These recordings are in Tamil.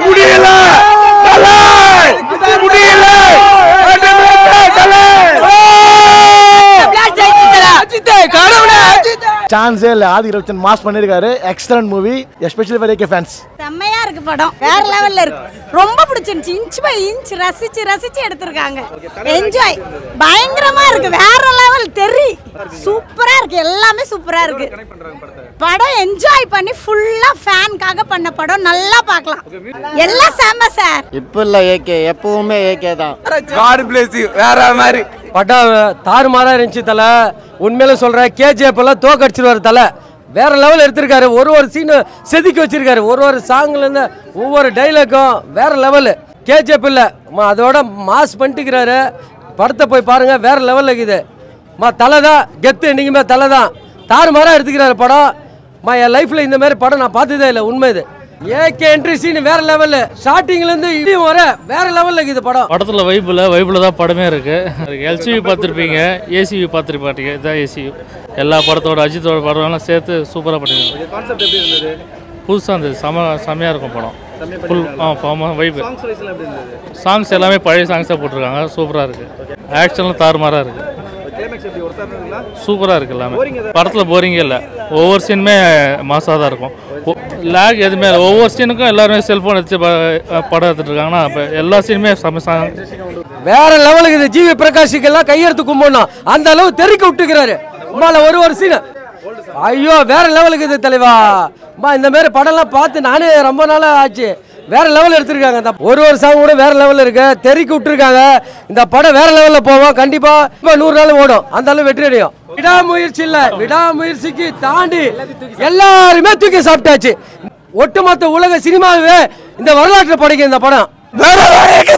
முடியல சான்ஸே இல்ல. ஆதி ரவிச்சந்திரன் மாஸ் பண்ணிருக்காரு. Excellent movie, especially for AK fans. செம்மையா இருக்கு படம், வேற லெவல்ல இருக்கு. ரொம்ப பிடிச்சிருந்துச்சு. இன்ச் பை இன்ச் ரசிச்சு எடுத்திருக்காங்க. என்ஜாய் பயங்கரமா இருக்கு. வேற லெவல் தெரி சூப்பரா இருக்கு. எல்லாமே சூப்பரா இருக்கு. படம் என்ஜாய் பண்ணி ஃபுல்லா ஃபேன்காக பண்ண படம். நல்லா பார்க்கலாம். எல்லாம் செம்ம சார். இப்ப இல்ல ஏகே, எப்பவுமே ஏகே தான். God bless you. வேற மாதிரி படம் தாறுமாறா இருந்துச்சு தலை. உண்மையில சொல்றேன், கேஜிஎஃப் எல்லாம் தோக்கடிச்சிருவாரு தலை. வேற லெவல் எடுத்திருக்காரு. ஒரு சீனு செதுக்கி வச்சிருக்காரு. ஒரு சாங்ல இருந்து ஒவ்வொரு டைலாக்கும் வேற லெவல். கேஜிஎஃப் இல்ல அதோட மாஸ் பண்ணிட்டுக்கிறாரு. படத்தை போய் பாருங்க, வேற லெவல் இருக்குது. தலை தான் கெத்து. நீங்க தலை தான் தாறுமாறா எடுத்துக்கிறாரு படம். என் லைஃப்ல இந்த மாதிரி படம் நான் பார்த்ததே இல்லை. உண்மை இது. ஏகே என்ட்ரி சீன் வேற லெவல். ஸ்டார்டிங்ல இருந்து இடியும் வர வேற லெவல்ல இருக்குது படம். படத்துல வைப்ல தான் படமே இருக்கு. எல்சிவி பார்த்துருப்பீங்க, ஏசிவி பார்த்துருப்பாட்டீங்க. இதான் ஏசிவி. எல்லா படத்தோட அஜித்தோட படம்லாம் சேர்த்து சூப்பராக பண்ணிருக்காங்க. புதுசாக இருந்தது. செம்மையாக இருக்கும் படம். Full vibe. சாங்ஸ் எல்லாமே பழைய சாங்ஸாக போட்டிருக்காங்க. சூப்பராக இருக்கு. ஆக்ஷன்லாம் தாறுமாறாக இருக்கு. சூப்பராக இருக்கு. எல்லாமே படத்தில் போரிங்கே இல்லை. ஒவ்வொரு சீனுமே மாசாக தான் இருக்கும். லேக் எதுவுமே இல்லை. ஒவ்வொரு சீனுக்கும் எல்லாருமே செல்ஃபோன் வச்சு படம் எடுத்துட்டு இருக்காங்கன்னா அப்போ எல்லா சீனுமே வேற லெவலுக்கு இது. ஜிவி பிரகாஷுக்கெல்லாம் கையெடுத்து கும்பிடணும். அந்த அளவு தெறிக்க விட்டுக்கிறாரு. ஒரு சீனு ஐயோ வேற லெவலுக்கு இது தலைவா. இந்த மாதிரி படம்லாம் பார்த்து நானே ரொம்ப நாளா ஆச்சு. வேற லெவல் எடுத்திருக்காங்க. ஒரு சாங் கூட வேற லெவல் இருக்கு. தெறிக்க விட்டுருக்காங்க. இந்த படம் வேற லெவல்ல போவோம். கண்டிப்பா 100 நாள் ஓடும். அந்த அளவு வெற்றி அடையும். விடாமுயற்சி இல்ல, விடாமுயற்சிக்கு தாண்டி எல்லாருமே தூக்கி சாப்பிட்டாச்சு. ஒட்டுமொத்த உலக சினிமாவே இந்த வரலாற்று படைக்கும் இந்த படம். வேற லெவல்ல இருக்கு.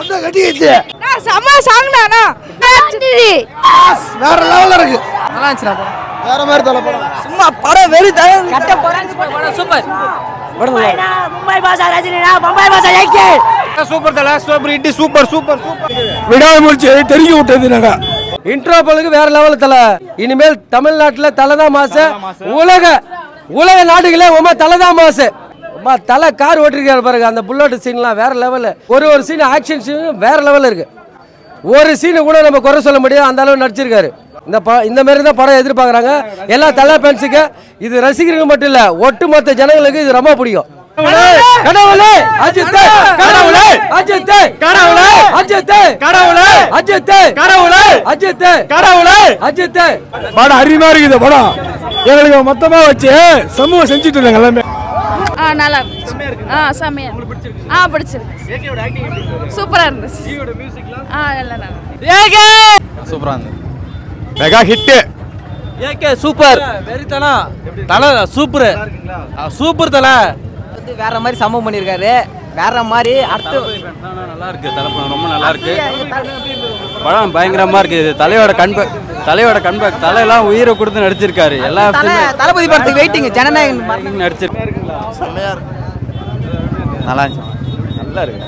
நல்லா இருந்துச்சு. வேற மாதிரி தல படம். சும்மா படம் வெறி கட்ட போறாங்க. சூப்பர். மும்பை பாஷா ரஜினினா, மும்பை பாஷா ஏகே. சூப்பர் தல. Super hit. Super super super. விடாமுயற்சி தெறிக்க விட்டது. நாங்க இன்ட்ரோ பலுக்கு வேற லெவல் தல. இனிமேல் தமிழ்நாட்டுல தலதான் மாசு. உலக நாடுகளே தலதான் மாசு. தலை கார் ஓட்டிருக்காரு பாருங்க. அந்த புல்லட் சீன்லாம் வேற லெவல். ஒரு சீன் ஆக்ஷன் சீன் வேற லெவல் இருக்கு. ஒரு சீனு கூட நம்ம குறை சொல்ல முடியாது. அந்த அளவு நடிச்சிருக்காரு. இந்த மாதிரி தான் படம் எதிர்பார்க்குறாங்க எல்லா தலை ஃபேன்ஸுக்கு. இது ரசிகர்களுக்கு மட்டும் இல்ல, ஒட்டுமொத்த ஜனங்களுக்கு இது ரொம்ப பிடிக்கும். கடவுளே அஜித், கடவுளே அஜித், கடவுளே அஜித், கடவுளே அஜித், கடவுளே அஜித், கடவுளே அஜித். படம் அருமையா இருக்குது. படம் எங்களுக்கு மொத்தமா வச்சு சமூகம் செஞ்சுட்டு இருக்காங்க எல்லாமே. நல்லா செம்மையா பிடிச்சிருக்கு. சூப்பரா இருந்துச்சு. எல்லாம் நல்லா சூப்பரா இருந்தது. Mega hit. AK super. வெறித்தனா தல சூப்பர். சூப்பர் தல. வேற மாதிரி சம்பவம் பண்ணிருக்காரு. வேற மாதிரி அடுத்து நல்லா இருக்கு. ரொம்ப நல்லா இருக்கு. படம் பயங்கரமா இருக்கு. தலையோட கண்பேக் தலையெல்லாம் உயிரை கொடுத்து நடிச்சிருக்காரு. எல்லா தளபதி படத்துக்கு வெயிட்டிங். ஜனநாயகன் நடிச்சிருக்காரு. செம்மையா இருக்கு. நல்லா இருந்துச்சு. நல்லா இருக்கு.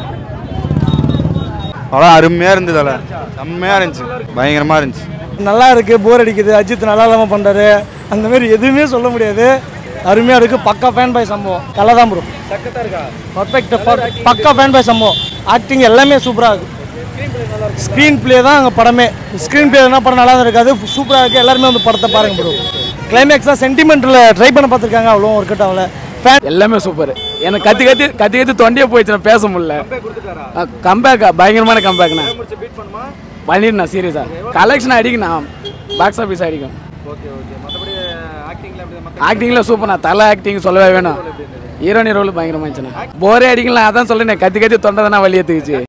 படம் அருமையா இருந்தது. தல செம்மையா இருந்துச்சு. பயங்கரமா இருந்துச்சு. நல்லா இருக்கு. போர் அடிக்குது. அஜித் நல்லா இல்லாம பண்றாரு. அந்த மாதிரி எதுவுமே சொல்ல முடியாது. அருமையா இருக்கு. பக்கா ஃபேன் பாய் சம்பவம். கலை தான் ப்ரோ. பர்ஃபெக்ட். பக்கா ஃபேன் பாய் சம்பவம். ஆக்டிங் எல்லாமே சூப்பரா இருக்கு. ஸ்க்ரீன் பிளே தான் அங்கே படமே. ஸ்க்ரீன் பிளே என்ன படம் நல்லா இருக்காது. சூப்பராக இருக்குது. எல்லாருமே வந்து படத்தை பாருங்க ப்ரோ. கிளைமேக்ஸாக சென்டிமெண்ட்டில் ட்ரை பண்ண பார்த்துருக்காங்க. அவ்வளோ ஒர்க் அவுட் ஆகல. எல்லாமே சூப்பர். எனக்கு கத்தி தொண்டையே போயிடுச்சு. பேச முடியல. கம்பேக் பயங்கரமான கம்பேக்ண்ணா. பண்ணிடுண்ணா சீரியஸா. கலெக்ஷன் அடிக்குண்ணா. பாக்ஸ் ஆஃபீஸ் அடிக்கும். ஆக்டிங்ல சூப்பர்ண்ணா. தலை ஆக்டிங் சொல்லவே வேணும். ஹீரோனி ரோல் பயங்கரமா இருந்துச்சுண்ணா. போரே அடிக்கலாம். அதான் சொல்றேன். கத்தி தொண்டை தானே வழி ஏற்றுக்குச்சு.